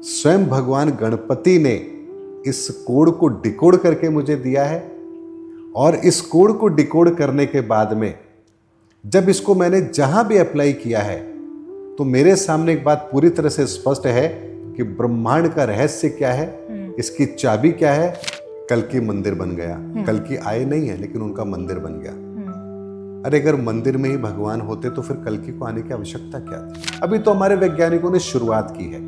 स्वयं भगवान गणपति ने इस कोड को डिकोड करके मुझे दिया है। और इस कोड को डिकोड करने के बाद में जब इसको मैंने जहां भी अप्लाई किया है तो मेरे सामने एक बात पूरी तरह से स्पष्ट है कि ब्रह्मांड का रहस्य क्या है, इसकी चाबी क्या है। कल की मंदिर बन गया। कल की आए नहीं है लेकिन उनका मंदिर बन गया। अरे अगर मंदिर में ही भगवान होते तो फिर कल की को आने की आवश्यकता क्या थी। अभी तो हमारे वैज्ञानिकों ने शुरुआत की है।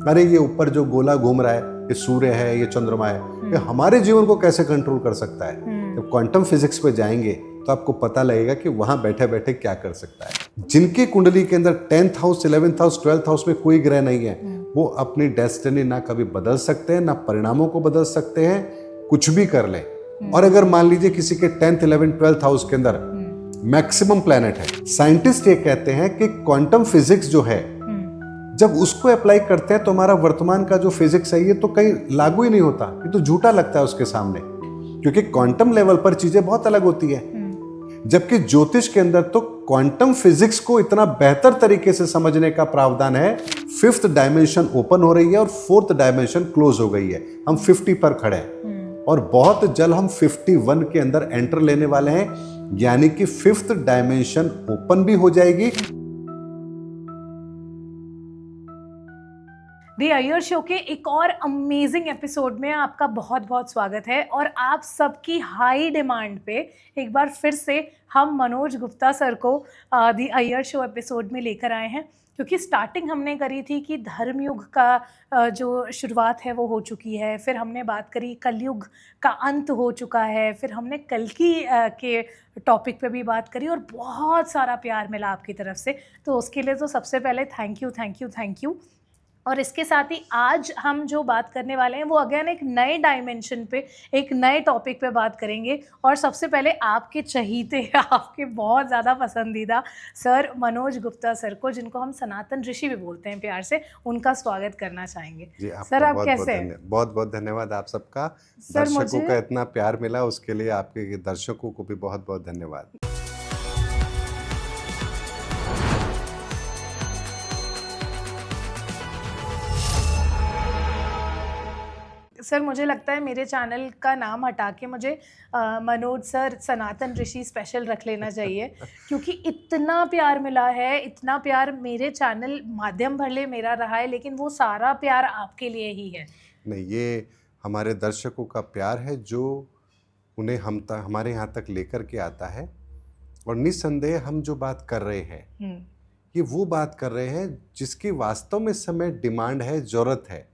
अरे ये ऊपर जो गोला घूम रहा है, ये सूर्य है, ये चंद्रमा है, ये हमारे जीवन को कैसे कंट्रोल कर सकता है। जब क्वांटम फिजिक्स पे जाएंगे तो आपको पता लगेगा कि वहां बैठे बैठे क्या कर सकता है। जिनकी कुंडली के अंदर 10th house, 11th house, 12th house में कोई ग्रह नहीं है, वो अपनी डेस्टिनी ना कभी बदल सकते हैं, ना परिणामों को बदल सकते हैं, कुछ भी कर लें। और अगर मान लीजिए किसी के 10th, 11th, 12th हाउस के अंदर मैक्सिमम प्लैनेट है, साइंटिस्ट ये कहते हैं कि क्वांटम फिजिक्स जो है जब उसको अप्लाई करते हैं तो हमारा वर्तमान का जो फिजिक्स है ये तो कहीं लागू ही नहीं होता, ये तो झूठा लगता है उसके सामने, क्योंकि क्वांटम लेवल पर चीजें बहुत अलग होती है। जबकि ज्योतिष के अंदर तो क्वांटम फिजिक्स को इतना बेहतर तरीके से समझने का प्रावधान है। 5th डायमेंशन ओपन हो रही है और 4th डायमेंशन क्लोज हो गई है। हम 50 पर खड़े हैं और बहुत जल्द हम 51 के अंदर एंटर लेने वाले हैं, यानी कि 5th डायमेंशन ओपन भी हो जाएगी। दी अय्यर शो के एक और अमेजिंग एपिसोड में आपका बहुत बहुत स्वागत है। और आप सबकी हाई डिमांड पे एक बार फिर से हम मनोज गुप्ता सर को दी अय्यर शो एपिसोड में लेकर आए हैं, क्योंकि स्टार्टिंग हमने करी थी कि धर्मयुग का जो शुरुआत है वो हो चुकी है। फिर हमने बात करी कलयुग का अंत हो चुका है। फिर हमने कल्कि के टॉपिक पे भी बात करी और बहुत सारा प्यार मिला आपकी तरफ से, तो उसके लिए तो सबसे पहले thank you thank you thank you. और इसके साथ ही आज हम जो बात करने वाले हैं वो अगेन एक नए डायमेंशन पे, एक नए टॉपिक पे बात करेंगे। और सबसे पहले आपके चहीते, आपके बहुत ज़्यादा पसंदीदा सर मनोज गुप्ता सर को, जिनको हम सनातन ऋषि भी बोलते हैं प्यार से, उनका स्वागत करना चाहेंगे। जी, सर आप बहुत कैसे हैं? बहुत बहुत धन्यवाद आप सबका। सर दर्शकों का इतना प्यार मिला उसके लिए आपके दर्शकों को भी बहुत बहुत धन्यवाद। सर मुझे लगता है मेरे चैनल का नाम हटा के मुझे मनोज सर सनातन ऋषि स्पेशल रख लेना चाहिए, क्योंकि इतना प्यार मिला है, इतना प्यार मेरे चैनल माध्यम भले मेरा रहा है, लेकिन वो सारा प्यार आपके लिए ही है। नहीं, ये हमारे दर्शकों का प्यार है जो उन्हें हमारे यहाँ तक लेकर के आता है। और निस्संदेह हम जो बात कर रहे हैं ये वो बात कर रहे हैं जिसकी वास्तव में इस समय डिमांड है, जरूरत है।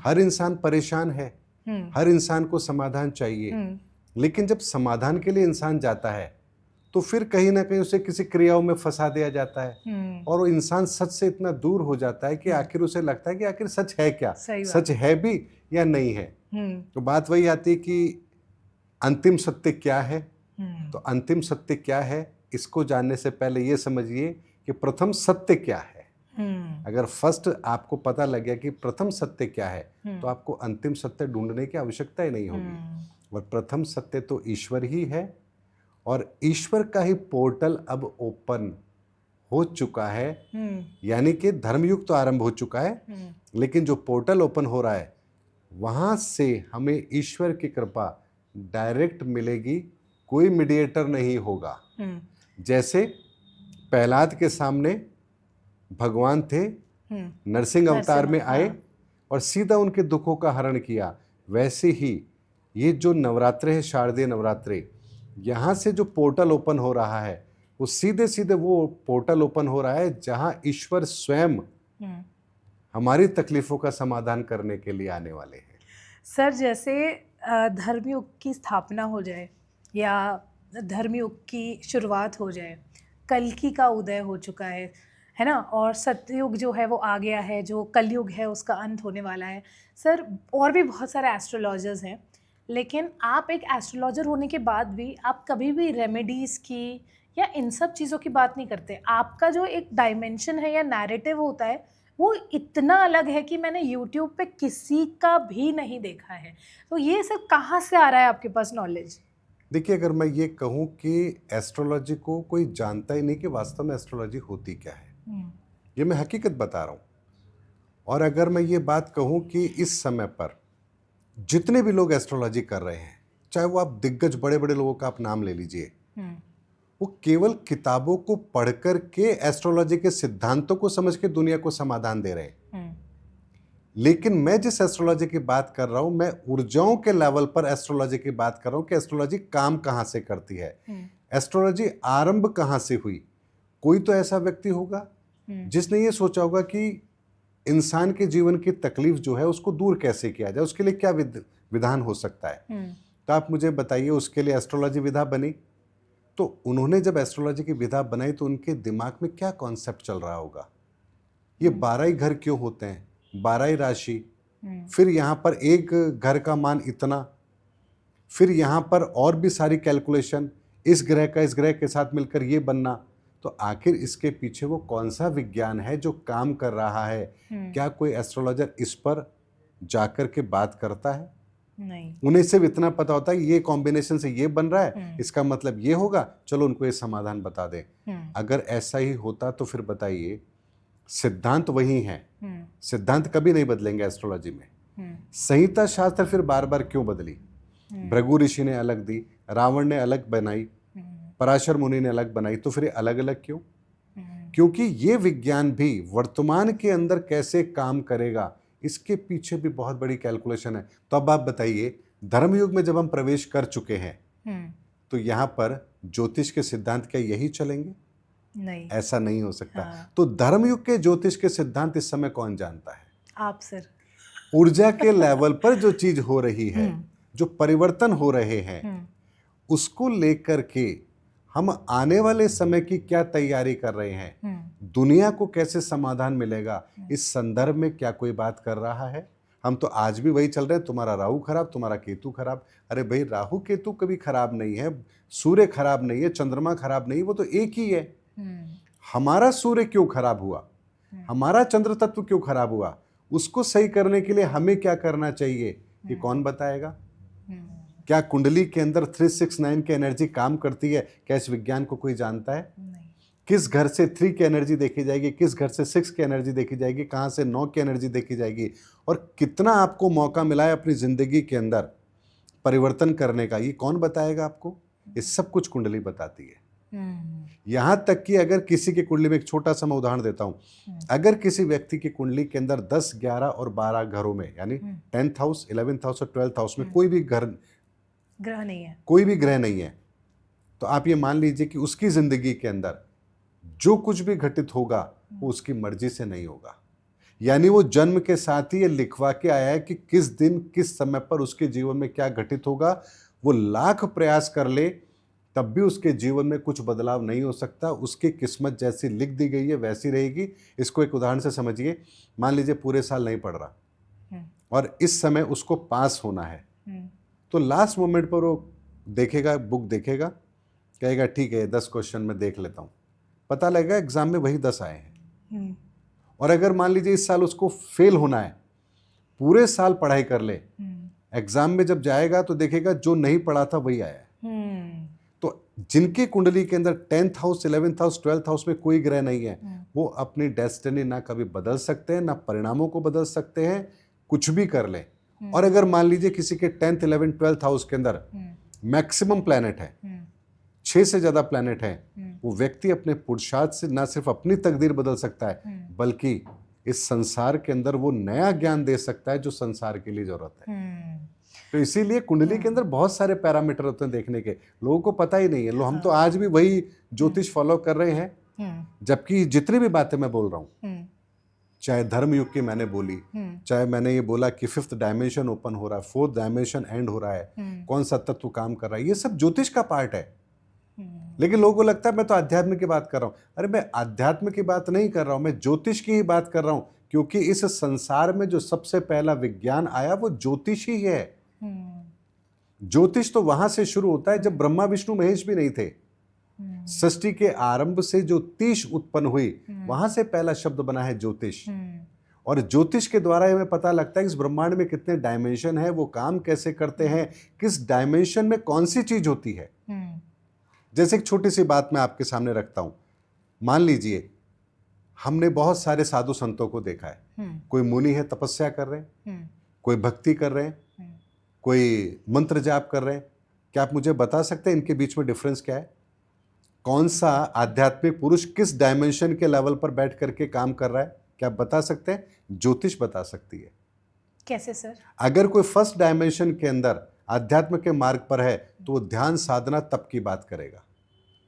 हर इंसान परेशान है, हर इंसान को समाधान चाहिए, लेकिन जब समाधान के लिए इंसान जाता है तो फिर कहीं ना कहीं उसे किसी क्रियाओं में फंसा दिया जाता है और वो इंसान सच से इतना दूर हो जाता है कि आखिर उसे लगता है कि आखिर सच है क्या, सच है भी या नहीं है। तो बात वही आती है कि अंतिम सत्य क्या है। तो अंतिम सत्य क्या है इसको जानने से पहले ये समझिए कि प्रथम सत्य क्या है। अगर फर्स्ट आपको पता लग गया कि प्रथम सत्य क्या है तो आपको अंतिम सत्य ढूंढने की आवश्यकता ही नहीं होगी। और प्रथम सत्य तो ईश्वर ही है और ईश्वर का ही पोर्टल अब ओपन हो चुका है, यानी कि धर्मयुग तो आरंभ हो चुका है, लेकिन जो पोर्टल ओपन हो रहा है वहां से हमें ईश्वर की कृपा डायरेक्ट मिलेगी, कोई मीडिएटर नहीं होगा। जैसे प्रहलाद के सामने भगवान थे, नरसिंह अवतार में आए और सीधा उनके दुखों का हरण किया, वैसे ही ये जो नवरात्रे है, शारदीय नवरात्रे, यहाँ से जो पोर्टल ओपन हो रहा है वो सीधे सीधे वो पोर्टल ओपन हो रहा है जहाँ ईश्वर स्वयं हमारी तकलीफों का समाधान करने के लिए आने वाले हैं। सर जैसे धर्मयुग की स्थापना हो जाए या धर्मयुग की शुरुआत हो जाए, कल्कि का उदय हो चुका है ना, और सतयुग जो है वो आ गया है, जो कलयुग है उसका अंत होने वाला है। सर और भी बहुत सारे एस्ट्रोलॉजर्स हैं, लेकिन आप एक एस्ट्रोलॉजर होने के बाद भी आप कभी भी रेमेडीज़ की या इन सब चीज़ों की बात नहीं करते। आपका जो एक डायमेंशन है या नैरेटिव होता है वो इतना अलग है कि मैंने यूट्यूब पे किसी का भी नहीं देखा है। तो ये सब कहाँ से आ रहा है आपके पास नॉलेज? देखिए, अगर मैं ये कहूँ कि एस्ट्रोलॉजी को कोई जानता ही नहीं कि वास्तव में एस्ट्रोलॉजी होती क्या है, ये मैं हकीकत बता रहा हूँ। और अगर मैं ये बात कहूँ कि इस समय पर जितने भी लोग एस्ट्रोलॉजी कर रहे हैं, चाहे वो आप दिग्गज बड़े बड़े लोगों का आप नाम ले लीजिए, वो केवल किताबों को पढ़कर के एस्ट्रोलॉजी के सिद्धांतों को समझ के दुनिया को समाधान दे रहे हैं। लेकिन मैं जिस एस्ट्रोलॉजी की बात कर रहा हूं, मैं ऊर्जाओं के लेवल पर एस्ट्रोलॉजी की बात कर रहा हूं कि एस्ट्रोलॉजी काम कहां से करती है, एस्ट्रोलॉजी आरंभ कहां से हुई। कोई तो ऐसा व्यक्ति होगा जिसने ये सोचा होगा कि इंसान के जीवन की तकलीफ जो है उसको दूर कैसे किया जाए, उसके लिए क्या विधान हो सकता है। तो आप मुझे बताइए, उसके लिए एस्ट्रोलॉजी विधा बनी। तो उन्होंने जब एस्ट्रोलॉजी की विधा बनाई तो उनके दिमाग में क्या कॉन्सेप्ट चल रहा होगा, ये 12 ही घर क्यों होते हैं, 12 ही राशि, फिर यहाँ पर एक घर का मान इतना, फिर यहाँ पर और भी सारी कैलकुलेशन, इस ग्रह का इस ग्रह के साथ मिलकर ये बनना। तो आखिर इसके पीछे वो कौन सा विज्ञान है जो काम कर रहा है? क्या कोई एस्ट्रोलॉजर इस पर जाकर के बात करता है? नहीं। उन्हें सिर्फ इतना पता होता है ये कॉम्बिनेशन से ये बन रहा है, इसका मतलब ये होगा, चलो उनको ये समाधान बता दें। अगर ऐसा ही होता तो फिर बताइए, सिद्धांत वही है, सिद्धांत कभी नहीं बदलेंगे एस्ट्रोलॉजी में। संहिता शास्त्र फिर बार बार क्यों बदली? भृगु ऋषि ने अलग दी, रावण ने अलग बनाई, पराशर मुनि ने अलग बनाई, तो फिर ये अलग अलग क्यों? क्योंकि ये विज्ञान भी वर्तमान के अंदर कैसे काम करेगा, इसके पीछे भी बहुत बड़ी कैलकुलेशन है। तो अब आप बताइए, धर्मयुग में जब हम प्रवेश कर चुके हैं तो यहाँ पर ज्योतिष के सिद्धांत क्या यही चलेंगे? नहीं, ऐसा नहीं हो सकता। तो धर्मयुग के ज्योतिष के सिद्धांत इस समय कौन जानता है? आप सर। ऊर्जा के लेवल पर जो चीज हो रही है, जो परिवर्तन हो रहे हैं, उसको लेकर के हम आने वाले समय की क्या तैयारी कर रहे हैं, दुनिया को कैसे समाधान मिलेगा, इस संदर्भ में क्या कोई बात कर रहा है? हम तो आज भी वही चल रहे हैं, तुम्हारा राहु खराब, तुम्हारा केतु खराब। अरे भाई, राहु केतु कभी खराब नहीं है, सूर्य खराब नहीं है, चंद्रमा खराब नहीं, वो तो एक ही है। हमारा सूर्य क्यों खराब हुआ, हमारा चंद्र तत्व क्यों खराब हुआ, उसको सही करने के लिए हमें क्या करना चाहिए, ये कौन बताएगा? क्या कुंडली के अंदर 369 की एनर्जी काम करती है? क्या इस विज्ञान को कोई जानता है? नहीं। किस घर से 3 की एनर्जी देखी जाएगी, किस घर से 6 की एनर्जी देखी जाएगी, कहाँ से 9 की एनर्जी देखी जाएगी, और कितना आपको मौका मिला है अपनी जिंदगी के अंदर परिवर्तन करने का, ये कौन बताएगा आपको? ये सब कुछ कुंडली बताती है। यहाँ तक कि अगर किसी की कुंडली में, एक छोटा सा मैं उदाहरण देता हूँ, अगर किसी व्यक्ति की कुंडली के अंदर 10, 11 और 12 घरों में, यानी 10th हाउस, 11th हाउस और 12th हाउस में कोई भी ग्रह नहीं है, कोई भी ग्रह नहीं है, तो आप ये मान लीजिए कि उसकी जिंदगी के अंदर जो कुछ भी घटित होगा वो उसकी मर्जी से नहीं होगा। यानी वो जन्म के साथ ही ये लिखवा के आया है कि किस दिन किस समय पर उसके जीवन में क्या घटित होगा। वो लाख प्रयास कर ले तब भी उसके जीवन में कुछ बदलाव नहीं हो सकता। उसकी किस्मत जैसी लिख दी गई है वैसी रहेगी। इसको एक उदाहरण से समझिए। मान लीजिए पूरे साल नहीं पढ़ रहा और इस समय उसको पास होना है, तो लास्ट मोमेंट पर वो देखेगा, बुक देखेगा, कहेगा ठीक है 10 क्वेश्चन मैं देख लेता हूँ, पता लगेगा एग्जाम में वही 10 आए हैं। और अगर मान लीजिए इस साल उसको फेल होना है, पूरे साल पढ़ाई कर ले, एग्जाम में जब जाएगा तो देखेगा जो नहीं पढ़ा था वही आया है। तो जिनकी कुंडली के अंदर 10th house, 11th house, 12th house में कोई ग्रह नहीं है, वो अपनी डेस्टिनी ना कभी बदल सकते हैं, ना परिणामों को बदल सकते हैं, कुछ भी कर ले। और अगर मान लीजिए किसी के 10th, 11th, 12th हाउस के अंदर मैक्सिमम प्लैनेट है, 6 से ज्यादा प्लैनेट है, वो व्यक्ति अपने पुरुषार्थ से ना सिर्फ अपनी तकदीर बदल सकता है, बल्कि इस संसार के अंदर वो नया ज्ञान दे सकता है जो संसार के लिए जरूरत है। तो इसीलिए कुंडली के अंदर बहुत सारे पैरामीटर होते हैं देखने के, लोगों को पता ही नहीं है। हम तो आज भी वही ज्योतिष फॉलो कर रहे हैं, जबकि जितनी भी बातें मैं बोल रहा हूँ, चाहे धर्मयुग की मैंने बोली, चाहे मैंने ये बोला कि 5th डायमेंशन ओपन हो रहा है, 4th डायमेंशन एंड हो रहा है, कौन सा तत्व काम कर रहा है, ये सब ज्योतिष का पार्ट है। लेकिन लोगों को लगता है मैं तो अध्यात्म की बात कर रहा हूं। अरे मैं अध्यात्म की बात नहीं कर रहा हूं, मैं ज्योतिष की ही बात कर रहा हूं, क्योंकि इस संसार में जो सबसे पहला विज्ञान आया वो ज्योतिष ही है। ज्योतिष तो वहां से शुरू होता है जब ब्रह्मा विष्णु महेश भी नहीं थे। सृष्टि के आरंभ से जो तीश उत्पन्न हुई, वहां से पहला शब्द बना है ज्योतिष। और ज्योतिष के द्वारा हमें पता लगता है इस ब्रह्मांड में कितने डायमेंशन है, वो काम कैसे करते हैं, किस डायमेंशन में कौन सी चीज होती है। जैसे एक छोटी सी बात मैं आपके सामने रखता हूं। मान लीजिए हमने बहुत सारे साधु संतों को देखा है। कोई मुनि है, तपस्या कर रहे हैं, कोई भक्ति कर रहे हैं, कोई मंत्र जाप कर रहे हैं। क्या आप मुझे बता सकते हैं इनके बीच में डिफरेंस क्या है? कौन सा आध्यात्मिक पुरुष किस डायमेंशन के लेवल पर बैठ करके काम कर रहा है? क्या आप बता सकते हैं? ज्योतिष बता सकती है। कैसे सर? अगर कोई फर्स्ट डायमेंशन के अंदर अध्यात्म के मार्ग पर है तो वो ध्यान साधना तप की बात करेगा,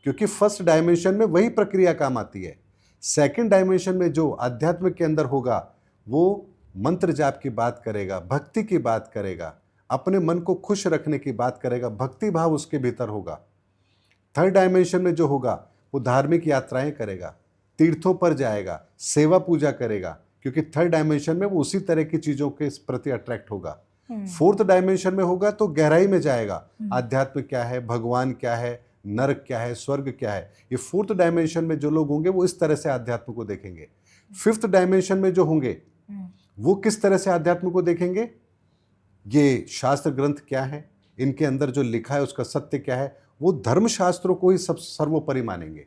क्योंकि फर्स्ट डायमेंशन में वही प्रक्रिया काम आती है। सेकंड डायमेंशन में जो अध्यात्म के अंदर होगा वो मंत्र जाप की बात करेगा, भक्ति की बात करेगा, अपने मन को खुश रखने की बात करेगा, भक्ति भाव उसके भीतर होगा। थर्ड डायमेंशन में जो होगा वो धार्मिक यात्राएं करेगा, तीर्थों पर जाएगा, सेवा पूजा करेगा, क्योंकि थर्ड डायमेंशन में वो उसी तरह की चीजों के प्रति अट्रैक्ट होगा। फोर्थ डायमेंशन में होगा तो गहराई में जाएगा, आध्यात्म क्या है, भगवान क्या है, नरक क्या है, स्वर्ग क्या है। ये फोर्थ डायमेंशन में जो लोग होंगे वो इस तरह से आध्यात्म को देखेंगे। फिफ्थ डायमेंशन में जो होंगे वो किस तरह से आध्यात्म को देखेंगे, ये शास्त्र ग्रंथ क्या है, इनके अंदर जो लिखा है उसका सत्य क्या है, वो धर्म शास्त्रों को ही सब सर्वोपरि मानेंगे।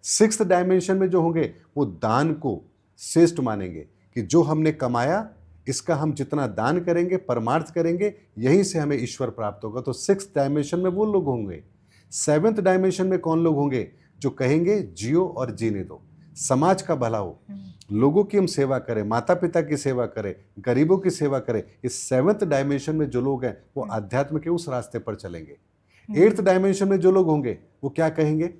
सिक्स्थ डायमेंशन में जो होंगे वो दान को श्रेष्ठ मानेंगे कि जो हमने कमाया इसका हम जितना दान करेंगे, परमार्थ करेंगे, यहीं से हमें ईश्वर प्राप्त होगा। तो सिक्स्थ डायमेंशन में वो लोग होंगे। सेवेंथ डायमेंशन में कौन लोग होंगे? जो कहेंगे जियो और जीने दो, समाज का भला हो, लोगों की हम सेवा करें, माता पिता की सेवा करें, गरीबों की सेवा करें। इस सेवेंथ डायमेंशन में जो लोग हैं वो अध्यात्म के उस रास्ते पर चलेंगे। एट्थ डायमेंशन में जो लोग होंगे वो क्या कहेंगे?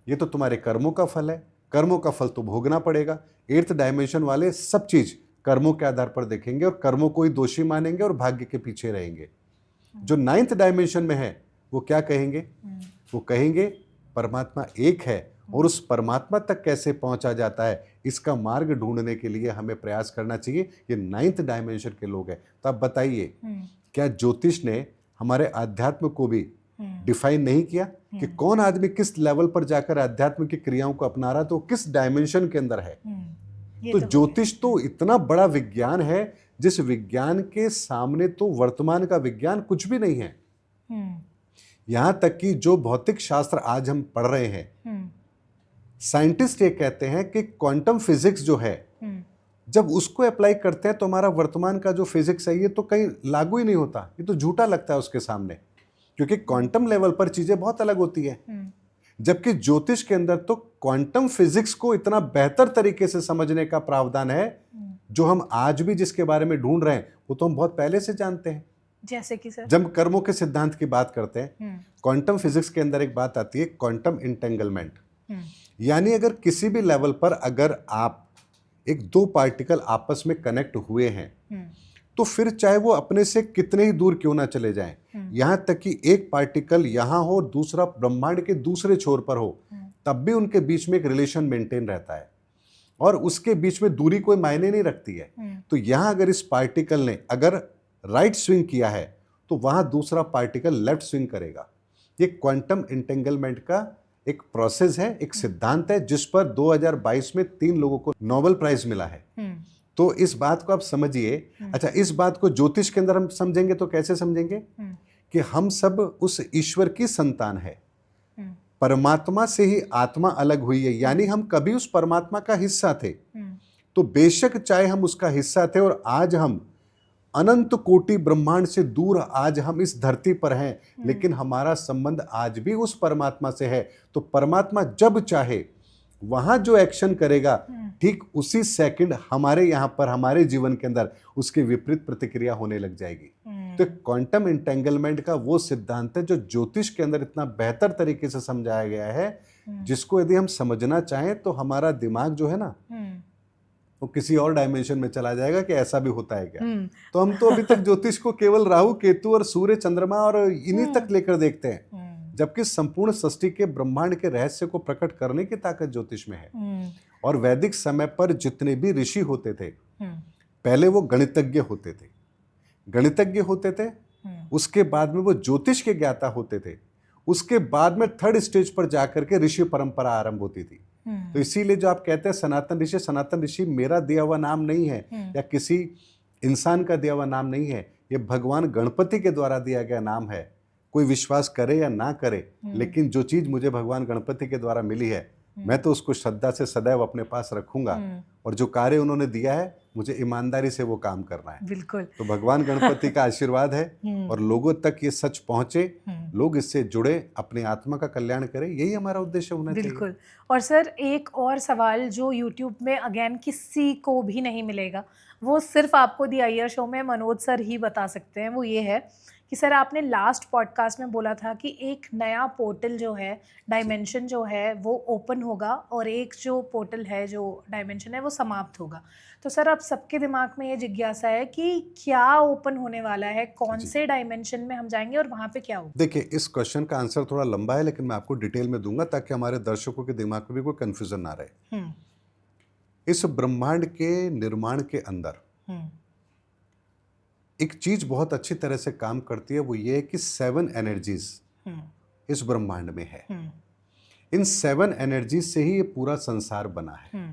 ये तो तुम्हारे कर्मों का फल है, कर्मों का फल तो भोगना पड़ेगा। एट्थ डायमेंशन वाले सब चीज कर्मों के आधार पर देखेंगे और कर्मों को ही दोषी मानेंगे और भाग्य के पीछे रहेंगे। जो नाइन्थ डायमेंशन में है वो क्या कहेंगे? वो कहेंगे परमात्मा एक है और उस परमात्मा तक कैसे पहुंचा जाता है इसका मार्ग ढूंढने के लिए हमें प्रयास करना चाहिए। ये नाइन्थ डायमेंशन के लोग हैं। तो आप बताइए, क्या ज्योतिष ने हमारे अध्यात्म को भी डिफाइन नहीं किया कि कौन आदमी किस लेवल पर जाकर अध्यात्म की क्रियाओं को अपना रहा है, तो किस डायमेंशन के अंदर है? तो ज्योतिष तो इतना बड़ा विज्ञान है जिस विज्ञान के सामने तो वर्तमान का विज्ञान कुछ भी नहीं है। यहां तक कि जो भौतिक शास्त्र आज हम पढ़ रहे हैं, साइंटिस्ट ये कहते हैं कि क्वांटम फिजिक्स जो है, जब उसको अप्लाई करते हैं तो हमारा वर्तमान का जो फिजिक्स है ये तो कहीं लागू ही नहीं होता, ये तो झूठा लगता है उसके सामने, क्योंकि क्वांटम लेवल पर चीजें बहुत अलग होती है। जबकि ज्योतिष के अंदर तो क्वांटम फिजिक्स को इतना बेहतर तरीके से समझने का प्रावधान है, जो हम आज भी जिसके बारे में ढूंढ रहे हैं वो तो हम बहुत पहले से जानते हैं। जैसे कि सर, जब कर्मों के सिद्धांत की बात करते हैं, क्वांटम फिजिक्स के अंदर एक बात आती है क्वांटम इंटेंगलमेंट। यानी अगर किसी भी लेवल पर अगर आप एक दो पार्टिकल आपस में कनेक्ट हुए हैं तो फिर चाहे वो अपने से कितने ही दूर क्यों ना चले जाएं, यहां तक कि एक पार्टिकल यहां हो और दूसरा ब्रह्मांड के दूसरे छोर पर हो, तब भी उनके बीच में एक रिलेशन मेंटेन रहता है और उसके बीच में दूरी कोई मायने नहीं रखती है। तो यहां अगर इस पार्टिकल ने अगर राइट स्विंग किया है तो वहां दूसरा पार्टिकल लेफ्ट स्विंग करेगा। ये क्वांटम इंटेंगलमेंट का एक प्रोसेस है, एक सिद्धांत है, जिस पर 2022 में 3 लोगों को नोबेल प्राइज मिला है। तो इस बात को आप समझिए। अच्छा, इस बात को ज्योतिष के अंदर हम समझेंगे तो कैसे समझेंगे कि हम सब उस ईश्वर की संतान है, परमात्मा से ही आत्मा अलग हुई है, यानी हम कभी उस परमात्मा का हिस्सा थे। तो बेशक चाहे हम उसका हिस्सा थे और आज हम अनंत कोटि ब्रह्मांड से दूर आज हम इस धरती पर हैं, लेकिन हमारा संबंध आज भी उस परमात्मा से है। तो परमात्मा जब चाहे वहां जो एक्शन करेगा, ठीक उसी सेकंड हमारे यहाँ पर हमारे जीवन के अंदर उसकी विपरीत प्रतिक्रिया होने लग जाएगी। तो क्वांटम इंटेंगलमेंट का वो सिद्धांत है जो ज्योतिष के अंदर इतना बेहतर तरीके से समझाया गया है, जिसको यदि हम समझना चाहें तो हमारा दिमाग जो है ना वो किसी और डायमेंशन में चला जाएगा कि ऐसा भी होता है क्या। तो हम तो अभी तक ज्योतिष को केवल राहु केतु और सूर्य चंद्रमा और इन्हीं तक लेकर देखते हैं, जबकि संपूर्ण सृष्टि के ब्रह्मांड के रहस्य को प्रकट करने की ताकत ज्योतिष में है। और वैदिक समय पर जितने भी ऋषि होते थे, पहले वो गणितज्ञ होते थे, उसके बाद में वो ज्योतिष के ज्ञाता होते थे, उसके बाद में थर्ड स्टेज पर जाकर के ऋषि परंपरा आरंभ होती थी। तो इसीलिए जो आप कहते हैं सनातन ऋषि मेरा दिया हुआ नाम नहीं है या किसी इंसान का दिया हुआ नाम नहीं है, ये भगवान गणपति के द्वारा दिया गया नाम है। कोई विश्वास करे या ना करे, लेकिन जो चीज मुझे भगवान गणपति के द्वारा मिली है मैं तो उसको श्रद्धा से सदैव अपने पास रखूंगा, और जो कार्य उन्होंने दिया है मुझे ईमानदारी से वो काम करना है। बिल्कुल। तो भगवान गणपति का आशीर्वाद है और लोगों तक ये सच पहुंचे, लोग इससे जुड़े, अपनी आत्मा का कल्याण करें, यही हमारा उद्देश्य होना चाहिए। बिल्कुल। और सर एक और सवाल जो यूट्यूब में अगेन किसी को भी नहीं मिलेगा, वो सिर्फ आपको दी अय्यर शो में मनोज सर ही बता सकते हैं, वो ये है कि सर आपने लास्ट पॉडकास्ट में बोला था कि एक नया पोर्टल जो है, डायमेंशन जो है वो ओपन होगा और एक जो पोर्टल है, जो डायमेंशन है वो समाप्त होगा। तो सर अब सबके दिमाग में ये जिज्ञासा है कि क्या ओपन होने वाला है, कौन से डायमेंशन में हम जाएंगे और वहाँ पे क्या होगा? देखिए, इस क्वेश्चन का आंसर थोड़ा लंबा है, लेकिन मैं आपको डिटेल में दूंगा ताकि हमारे दर्शकों के दिमाग में भी कोई कंफ्यूजन ना रहे। इस ब्रह्मांड के निर्माण के अंदर एक चीज बहुत अच्छी तरह से काम करती है, वो ये है कि 7 एनर्जीज इस ब्रह्मांड में है। इन 7 एनर्जीज से ही ये पूरा संसार बना है।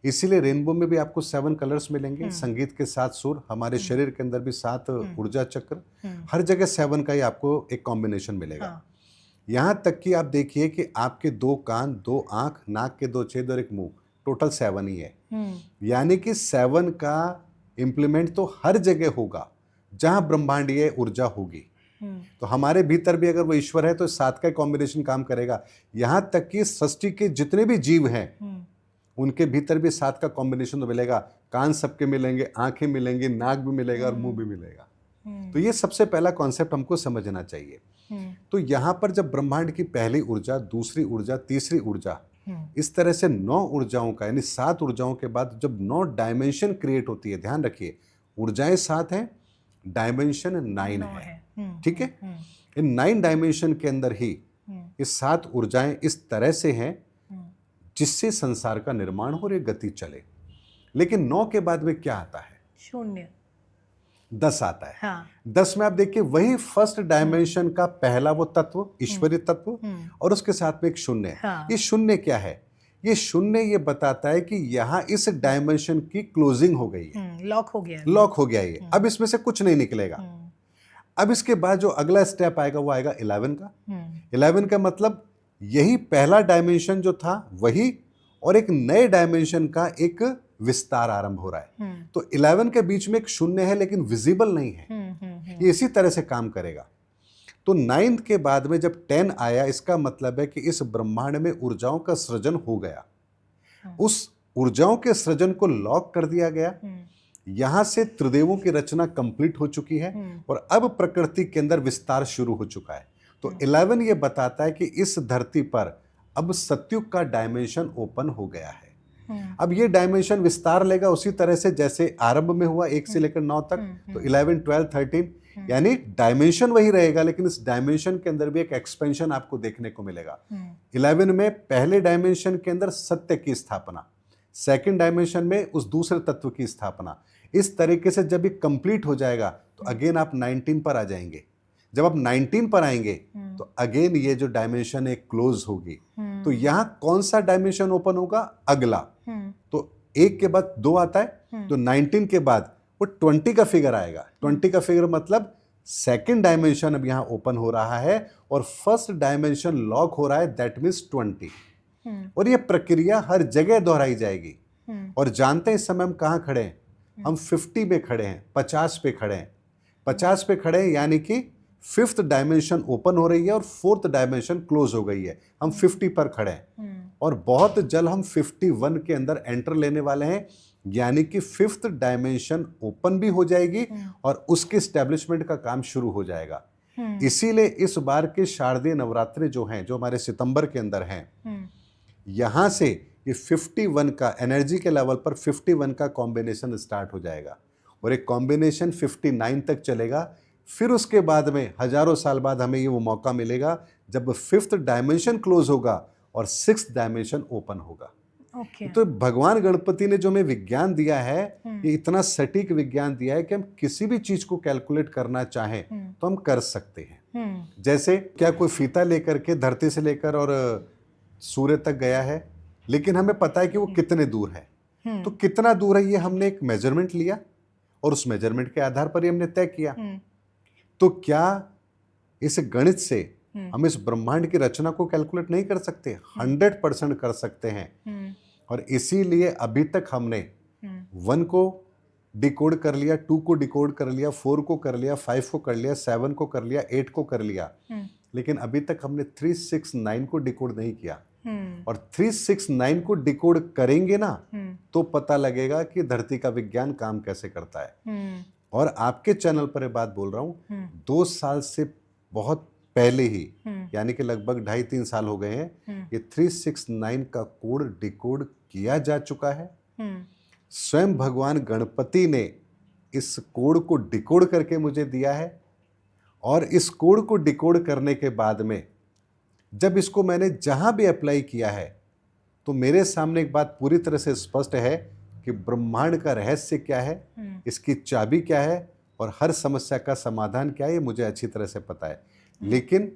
इसीलिए रेनबो में भी आपको 7 कलर्स मिलेंगे, संगीत के 7 सुर, हमारे शरीर के अंदर भी 7 ऊर्जा चक्र, हर जगह 7 का ही आपको एक कॉम्बिनेशन मिलेगा। यहाँ तक कि आप देखिए कि आपके 2 कान, 2 आंख, नाक के 2 छेद और एक मुंह, टोटल 7 ही है। यानी कि 7 का इम्प्लीमेंट तो हर जगह होगा जहां ब्रह्मांडीय ऊर्जा होगी। तो हमारे भीतर भी अगर वो ईश्वर है तो 7 का कॉम्बिनेशन काम करेगा। यहां तक कि सृष्टि के जितने भी जीव हैं उनके भीतर भी 7 का कॉम्बिनेशन तो मिलेगा। कान सबके मिलेंगे, आंखें मिलेंगी, नाक भी मिलेगा और मुंह भी मिलेगा। तो ये सबसे पहला कॉन्सेप्ट हमको समझना चाहिए। तो यहां पर जब ब्रह्मांड की पहली ऊर्जा, दूसरी ऊर्जा, तीसरी ऊर्जा, इस तरह से 9 ऊर्जाओं का, यानी 7 ऊर्जाओं के बाद जब 9 डायमेंशन क्रिएट होती है, ध्यान रखिए ऊर्जाएं 7 हैं, डायमेंशन 9 है। ठीक है, इन 9 डायमेंशन के अंदर ही ये 7 ऊर्जाएं इस तरह से हैं जिससे संसार का निर्माण हो और ये गति चले। लेकिन 9 के बाद में क्या आता है? 0, 10 आता है। 10 में आप देखिए वही फर्स्ट डायमेंशन का पहला वो तत्व, ईश्वरीय तत्व, और उसके साथ में एक शून्य है। ये शून्य क्या है? ये शून्य ये बताता है कि यहाँ इस डायमेंशन की क्लोजिंग हो गई है, लॉक हो गया, लॉक हो गया ये। अब इसमें से कुछ नहीं निकलेगा। अब इसके बाद जो अगला स्टेप आएगा वो आएगा 11 का। 11 का मतलब यही पहला डायमेंशन जो था वही, और एक नए डायमेंशन का एक विस्तार आरंभ हो रहा है। तो 11 के बीच में एक शून्य है लेकिन विजिबल नहीं है। ये इसी तरह से काम करेगा। तो 9 के बाद में जब 10 आया, इसका मतलब है कि इस ब्रह्मांड में ऊर्जाओं का सृजन हो गया। उस ऊर्जाओं के सृजन को लॉक कर दिया गया। यहां से त्रिदेवों की रचना कंप्लीट हो चुकी है और अब प्रकृति के अंदर विस्तार शुरू हो चुका है। तो 11 ये बताता है कि इस धरती पर अब सतयुग का डायमेंशन ओपन हो गया है। अब ये डायमेंशन विस्तार लेगा उसी तरह से जैसे आरंभ में हुआ 1 से लेकर 9 तक। तो 11, 12, 13 यानी डायमेंशन वही रहेगा, लेकिन इस डायमेंशन के अंदर भी एक एक्सपेंशन आपको देखने को मिलेगा। 11 में पहले डायमेंशन के अंदर सत्य की स्थापना, सेकंड डायमेंशन में उस दूसरे तत्व की स्थापना। इस तरीके से जब ये कंप्लीट हो जाएगा तो अगेन आप 19 पर आ जाएंगे। जब आप 19 पर आएंगे तो अगेन ये जो डायमेंशन है क्लोज होगी। तो यहां कौन सा डायमेंशन ओपन होगा? अगला। तो 1 के बाद 2 आता है, तो 19 के बाद वो 20 का फिगर आएगा। 20 का फिगर मतलब सेकंड डायमेंशन अब यहां ओपन हो रहा है और फर्स्ट डायमेंशन लॉक हो रहा है, दैट मीन्स 20। और ये प्रक्रिया हर जगह दोहराई जाएगी। और जानते हैं इस समय हम कहां खड़े हैं? हम 50 पे खड़े हैं, 50 पे खड़े हैं। 50 पे खड़े हैं यानी कि 5th डायमेंशन ओपन हो रही है और 4th डायमेंशन क्लोज हो गई है। हम 50 पर खड़े हैं और बहुत जल्द हम 51 के अंदर एंटर लेने वाले हैं, यानी कि 5th डायमेंशन ओपन भी हो जाएगी और उसके स्टैब्लिशमेंट का काम शुरू हो जाएगा। इसीलिए इस बार के शारदीय नवरात्रि जो हैं, जो हमारे सितंबर के अंदर हैं, यहां से ये 51 का एनर्जी के लेवल पर 51 का कॉम्बिनेशन स्टार्ट हो जाएगा और एक कॉम्बिनेशन 59 तक चलेगा। फिर उसके बाद में हजारों साल बाद हमें ये वो मौका मिलेगा जब 5th डायमेंशन क्लोज होगा और 6th डायमेंशन ओपन होगा। तो भगवान गणपति ने जो हमें विज्ञान दिया है, ये इतना सटीक विज्ञान दिया है कि हम किसी भी चीज को कैलकुलेट करना चाहें तो हम कर सकते हैं। जैसे क्या कोई फीता लेकर के धरती से लेकर और सूर्य तक गया है, लेकिन हमें पता है कि वो कितने दूर है। तो कितना दूर है ये हमने एक मेजरमेंट लिया और उस मेजरमेंट के आधार पर ही हमने तय किया। तो क्या इस गणित से हम इस ब्रह्मांड की रचना को कैलकुलेट नहीं कर सकते, 100% कर सकते हैं। और इसीलिए अभी तक हमने 1 को डिकोड कर लिया, 2 को डिकोड कर लिया, 4 को कर लिया, 5 को कर लिया, 7 को कर लिया, 8 को कर लिया, लेकिन अभी तक हमने 369 को डिकोड नहीं किया। और 369 को डिकोड करेंगे ना तो पता लगेगा कि धरती का विज्ञान काम कैसे करता है। और आपके चैनल पर ये बात बोल रहा हूं, 2 साल से बहुत पहले ही, यानी कि लगभग 2.5-3 साल हो गए हैं, ये 369 का कोड डिकोड किया जा चुका है। स्वयं भगवान गणपति ने इस कोड को डिकोड करके मुझे दिया है। और इस कोड को डिकोड करने के बाद में जब इसको मैंने जहां भी अप्लाई किया है तो मेरे सामने एक बात पूरी तरह से स्पष्ट है कि ब्रह्मांड का रहस्य क्या है, इसकी चाबी क्या है और हर समस्या का समाधान क्या है, ये मुझे अच्छी तरह से पता है। लेकिन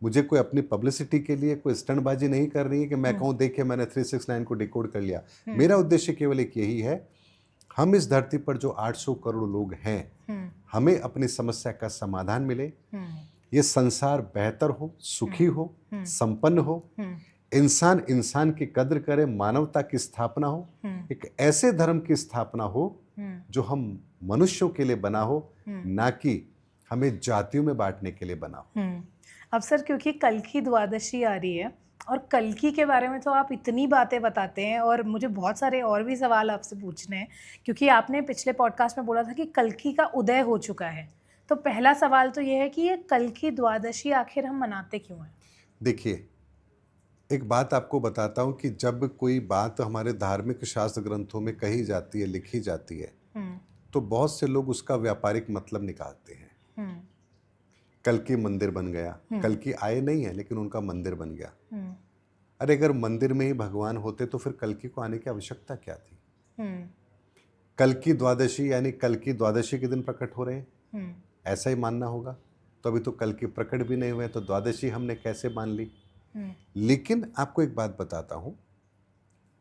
मुझे कोई अपनी पब्लिसिटी के लिए कोई स्टंटबाजी नहीं कर रही है कि मैं कहूँ देखिए मैंने 369 को डिकोड कर लिया। मेरा उद्देश्य केवल एक यही है, हम इस धरती पर जो 800 करोड़ लोग हैं, हमें अपनी समस्या का समाधान मिले, ये संसार बेहतर हो, सुखी हो, संपन्न हो, इंसान इंसान की कद्र करे, मानवता की स्थापना हो, एक ऐसे धर्म की स्थापना हो जो हम मनुष्यों के लिए बना हो, ना कि हमें जातियों में बांटने के लिए बना हो। अब सर क्योंकि कल की द्वादशी आ रही है और कल्कि के बारे में तो आप इतनी बातें बताते हैं और मुझे बहुत सारे और भी सवाल आपसे पूछने हैं, क्योंकि आपने पिछले पॉडकास्ट में बोला था कि कल्कि का उदय हो चुका है। तो पहला सवाल तो ये है कि ये कल्कि द्वादशी आखिर हम मनाते क्यों हैं? देखिए, एक बात आपको बताता हूँ कि जब कोई बात हमारे धार्मिक शास्त्र ग्रंथों में कही जाती है, लिखी जाती है, तो बहुत से लोग उसका व्यापारिक मतलब निकालते हैं। कल्कि मंदिर बन गया, कल्कि आए नहीं है लेकिन उनका मंदिर बन गया। अरे अगर मंदिर में ही भगवान होते तो फिर कल्कि को आने की आवश्यकता क्या थी? कल्कि द्वादशी यानी कल्कि द्वादशी के दिन प्रकट हो रहे हैं, ऐसा ही मानना होगा। तो अभी तो कल्कि प्रकट भी नहीं हुए तो द्वादशी हमने कैसे मान ली? लेकिन आपको एक बात बताता हूं,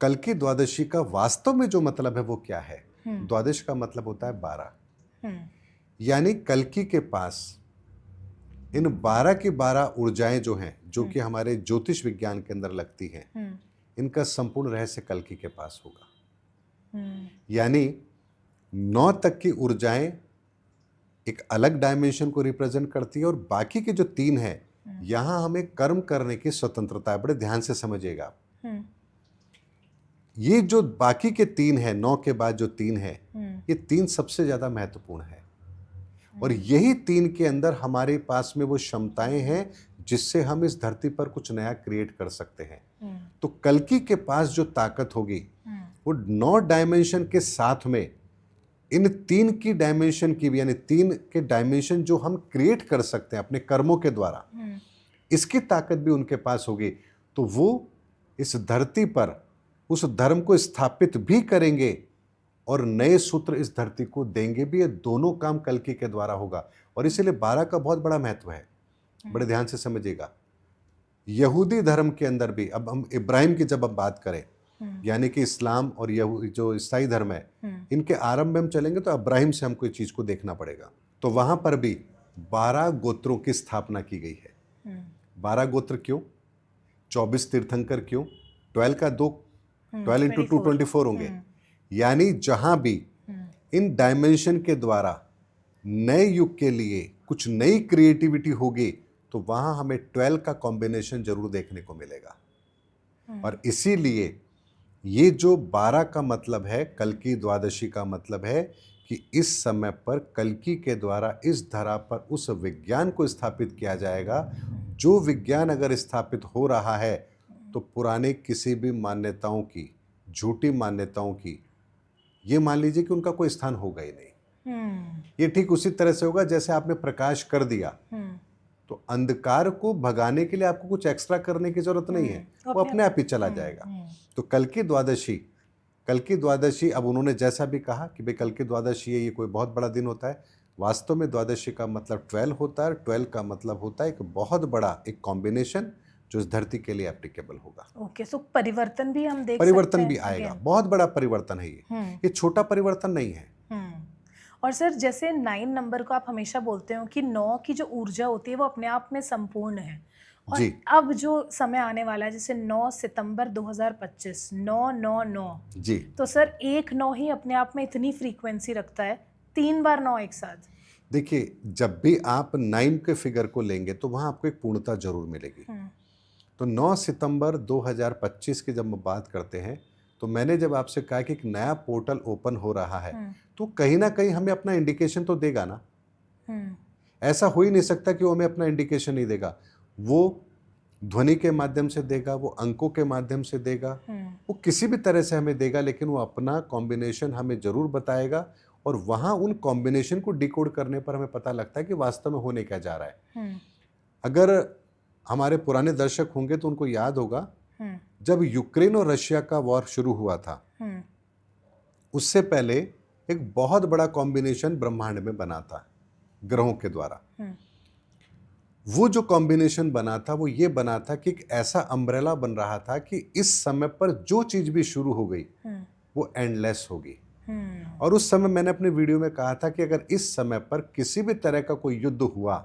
कल्कि द्वादशी का वास्तव में जो मतलब है वो क्या है? द्वादश का मतलब होता है 12, यानी कल्कि के पास इन 12 की 12 ऊर्जाएं जो हैं, जो कि हमारे ज्योतिष विज्ञान के अंदर लगती हैं, इनका संपूर्ण रहस्य कल्कि के पास होगा। यानी 9 तक की ऊर्जाएं एक अलग डायमेंशन को रिप्रेजेंट करती है और बाकी के जो 3 हैं, यहां हमें कर्म करने की स्वतंत्रता है। बड़े ध्यान से समझिएगा आप। ये जो बाकी के 3 हैं, 9 के बाद जो 3 है, ये 3 सबसे ज्यादा महत्वपूर्ण है और यही 3 के अंदर हमारे पास में वो क्षमताएं हैं जिससे हम इस धरती पर कुछ नया क्रिएट कर सकते हैं। तो कल्कि के पास जो ताकत होगी वो 9 डायमेंशन के साथ में इन 3 की डायमेंशन की भी, यानी 3 के डायमेंशन जो हम क्रिएट कर सकते हैं अपने कर्मों के द्वारा, इसकी ताकत भी उनके पास होगी। तो वो इस धरती पर उस धर्म को स्थापित भी करेंगे और नए सूत्र इस धरती को देंगे भी। ये दोनों काम कल्कि के द्वारा होगा और इसीलिए 12 का बहुत बड़ा महत्व है। बड़े ध्यान से समझिएगा। यहूदी धर्म के अंदर भी, अब हम इब्राहिम की जब हम बात करें, यानी कि इस्लाम और जो ईसाई धर्म है, इनके आरंभ में हम चलेंगे तो इब्राहिम से हमको इस चीज को देखना पड़ेगा। तो वहां पर भी 12 गोत्रों की स्थापना की गई है। 12 गोत्र क्यों? 24 तीर्थंकर क्यों? 12 का 2, 12 इंटू 2 24 होंगे। यानी जहां भी इन डायमेंशन के द्वारा नए युग के लिए कुछ नई क्रिएटिविटी होगी तो वहां हमें 12 का कॉम्बिनेशन जरूर देखने को मिलेगा। और इसीलिए ये जो 12 का मतलब है, कल्कि द्वादशी का मतलब है कि इस समय पर कल्कि के द्वारा इस धरा पर उस विज्ञान को स्थापित किया जाएगा। जो विज्ञान अगर स्थापित हो रहा है तो पुराने किसी भी मान्यताओं की, झूठी मान्यताओं की, ये मान लीजिए कि उनका कोई स्थान होगा ही नहीं। ये ठीक उसी तरह से होगा जैसे आपने प्रकाश कर दिया तो अंधकार को भगाने के लिए आपको कुछ एक्स्ट्रा करने की जरूरत नहीं है, वो अपने आप ही चला जाएगा। तो कल्कि द्वादशी अब उन्होंने जैसा भी कहा कि भाई कल्कि द्वादशी है, ये कोई बहुत बड़ा दिन होता है। वास्तव में द्वादशी का मतलब 12 होता है। 12 का मतलब होता है एक बहुत बड़ा एक कॉम्बिनेशन जो इस धरती के लिए एप्लीकेबल होगा। ओके, सो परिवर्तन भी हम देख परिवर्तन सकते भी हैं आएगा, बहुत बड़ा परिवर्तन है ये छोटा परिवर्तन नहीं है। और सर जैसे 9 नंबर को आप हमेशा बोलते हो कि 9 की जो ऊर्जा होती है वो अपने आप में संपूर्ण है। और जी अब जो समय आने वाला है जैसे 9 सितंबर 2025 999 जी। तो सर एक 9 ही अपने आप में इतनी फ्रीक्वेंसी रखता है, 3 बार 9 एक साथ। देखिए, जब भी आप 9 के फिगर को लेंगे तो वहाँ आपको एक पूर्णता ज़रूर मिलेगी। तो 9 सितंबर 2025 की जब हम बात करते हैं, तो मैंने जब आपसे कहा कि एक नया पोर्टल ओपन हो रहा है, तो कहीं न कहीं हमें अपना इंडिकेशन तो देगा ना। ऐसा हो ही नहीं सकता कि वो हमें अपना इंडिकेशन नहीं देगा। वो ध्वनि के माध्यम से देगा, वो अंकों के माध्यम से देगा, वो किसी भी तरह से हमें देगा, लेकिन वो अपना कॉम्बिनेशन हमें ज़रूर बताएगा और वहाँ उन कॉम्बिनेशन को डिकोड करने पर हमें पता लगता है कि वास्तव में होने क्या जा रहा है। अगर हमारे पुराने दर्शक होंगे तो उनको याद होगा जब यूक्रेन और रशिया का वॉर शुरू हुआ था, उससे पहले एक बहुत बड़ा कॉम्बिनेशन ब्रह्मांड में बना था ग्रहों के द्वारा। वो जो कॉम्बिनेशन बना था वो ये बना था कि एक ऐसा अम्ब्रेला बन रहा था कि इस समय पर जो चीज भी शुरू हो गई वो एंडलेस होगी। और उस समय मैंने अपने वीडियो में कहा था कि अगर इस समय पर किसी भी तरह का कोई युद्ध हुआ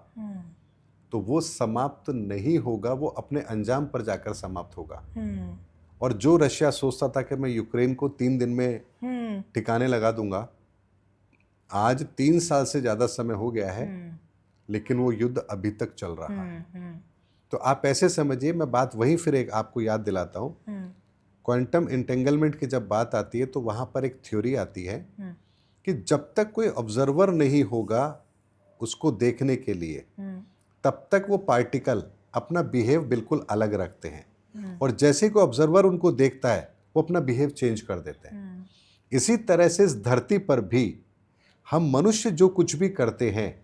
तो वो समाप्त नहीं होगा, वो अपने अंजाम पर जाकर समाप्त होगा। और जो रशिया सोचता था कि मैं यूक्रेन को 3 दिन में ठिकाने लगा दूंगा, आज 3 साल से ज्यादा समय हो गया है, लेकिन वो युद्ध अभी तक चल रहा है। तो आप ऐसे समझिए, मैं बात वहीं फिर एक आपको याद दिलाता हूँ। क्वांटम इंटेंगलमेंट की जब बात आती है तो वहां पर एक थ्योरी आती है कि जब तक कोई ऑब्जर्वर नहीं होगा उसको देखने के लिए, तब तक वो पार्टिकल अपना बिहेव बिल्कुल अलग रखते हैं, और जैसे कोई ऑब्जर्वर उनको देखता है वो अपना बिहेव चेंज कर देते हैं। इसी तरह से इस धरती पर भी हम मनुष्य जो कुछ भी करते हैं,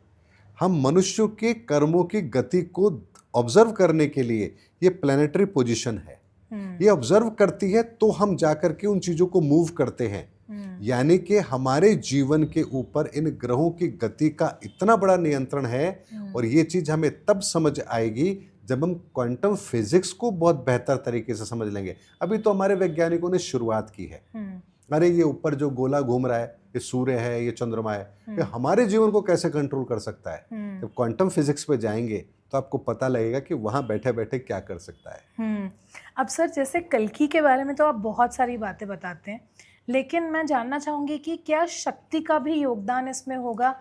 हम मनुष्यों के कर्मों की गति को ऑब्जर्व करने के लिए ये प्लैनेटरी पोजीशन है, ये ऑब्जर्व करती है, तो हम जाकर के उन चीजों को मूव करते हैं। यानी कि हमारे जीवन के ऊपर इन ग्रहों की गति का इतना बड़ा नियंत्रण है, और ये चीज हमें तब समझ आएगी जब हम क्वांटम फिजिक्स को बहुत बेहतर तरीके से समझ लेंगे। अभी तो हमारे वैज्ञानिकों ने शुरुआत की है। अरे ये ऊपर जो गोला घूम रहा है, ये सूर्य है, ये चंद्रमा है, ये हमारे जीवन को कैसे कंट्रोल कर सकता है। जब क्वांटम फिजिक्स पे जाएंगे तो आपको पता लगेगा कि वहां बैठे बैठे क्या कर सकता है। अब सर जैसे कल्कि के बारे में तो आप बहुत सारी बातें बताते हैं, लेकिन मैं जानना चाहूंगी कि क्या शक्ति का भी योगदान इसमें होगा,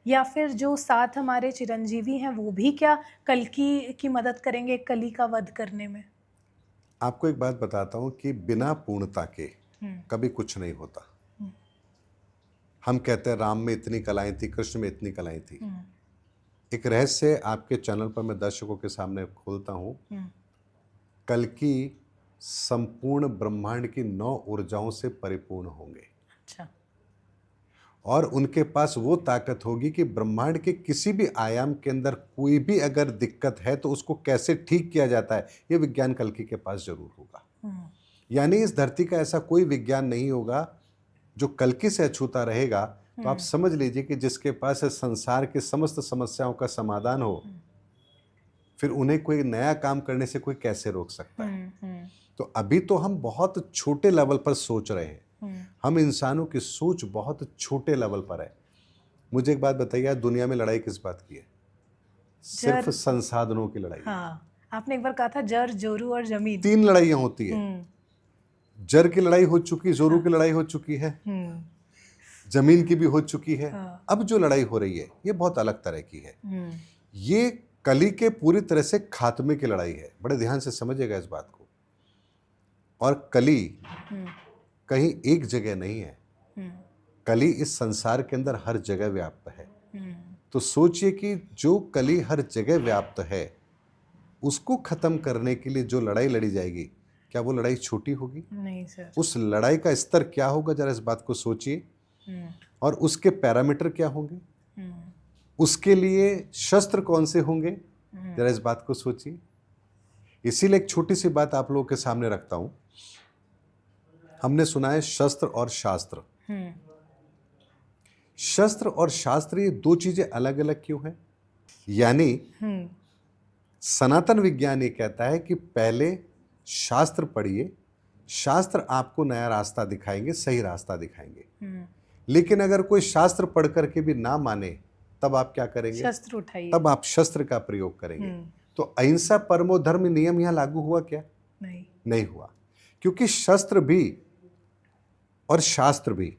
या फिर जो साथ हमारे चिरंजीवी हैं वो भी क्या कल्कि की मदद करेंगे कली का वध करने में? आपको एक बात बताता हूं कि बिना पूर्णता के कभी कुछ नहीं होता। हम कहते हैं राम में इतनी कलाएं थी, कृष्ण में इतनी कलाएं थी। एक रहस्य आपके चैनल पर मैं दर्शकों के सामने खोलता हूं। कल्कि संपूर्ण ब्रह्मांड की 9 ऊर्जाओं से परिपूर्ण होंगे। अच्छा। और उनके पास वो ताकत होगी कि ब्रह्मांड के किसी भी आयाम के अंदर कोई भी अगर दिक्कत है तो उसको कैसे ठीक किया जाता है, ये विज्ञान कल्कि के पास जरूर होगा। यानी इस धरती का ऐसा कोई विज्ञान नहीं होगा जो कल्कि से अछूता रहेगा। तो आप समझ लीजिए कि जिसके पास इस संसार की समस्त समस्याओं का समाधान हो, फिर उन्हें कोई नया काम करने से कोई कैसे रोक सकता है। तो अभी तो हम बहुत छोटे लेवल पर सोच रहे हैं, हम इंसानों की सोच बहुत छोटे लेवल पर है। मुझे एक बात बताइए, दुनिया में लड़ाई किस बात की है? सिर्फ संसाधनों की लड़ाई। हाँ, आपने एक बार कहा था जर, जोरू और जमीन। 3 लड़ाइयां होती है। जर की लड़ाई हो चुकी, जोरू की लड़ाई हो चुकी है, जमीन की भी हो चुकी है। अब जो लड़ाई हो रही है ये बहुत अलग तरह की है। ये कली के पूरी तरह से खात्मे की लड़ाई है। बड़े ध्यान से समझिएगा इस बात को। और कली कहीं एक जगह नहीं है, कली इस संसार के अंदर हर जगह व्याप्त है। तो सोचिए कि जो कली हर जगह व्याप्त है उसको खत्म करने के लिए जो लड़ाई लड़ी जाएगी, क्या वो लड़ाई छोटी होगी? नहीं सर। उस लड़ाई का स्तर क्या होगा, जरा इस बात को सोचिए। और उसके पैरामीटर क्या होंगे, उसके लिए शस्त्र कौन से होंगे, जरा इस बात को सोचिए। इसीलिए एक छोटी सी बात आप लोगों के सामने रखता हूं। हमने सुना है शस्त्र और शास्त्र। शस्त्र और शास्त्र ये दो चीजें अलग अलग क्यों हैं? यानी सनातन विज्ञान ये कहता है कि पहले शास्त्र पढ़िए, शास्त्र आपको नया रास्ता दिखाएंगे, सही रास्ता दिखाएंगे। लेकिन अगर कोई शास्त्र पढ़ करके भी ना माने, तब आप क्या करेंगे? शस्त्र उठाइए। तब आप शस्त्र का प्रयोग करेंगे। तो अहिंसा परमो धर्म नियम यहाँ लागू हुआ क्या? नहीं हुआ, क्योंकि शस्त्र भी और शास्त्र भी,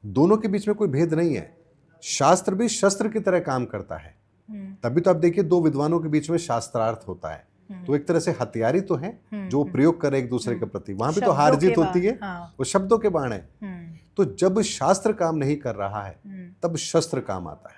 दोनों के बीच में कोई भेद नहीं है। शास्त्र भी शस्त्र की तरह काम करता है। तभी तो आप देखिए, दो विद्वानों के बीच में शास्त्रार्थ होता है, तो एक तरह से हथियारी तो है जो प्रयोग करे एक दूसरे के प्रति, वहां भी तो हार जीत होती है। वो शब्दों के बाण है। तो जब शास्त्र काम नहीं कर रहा है, तब शस्त्र काम आता है।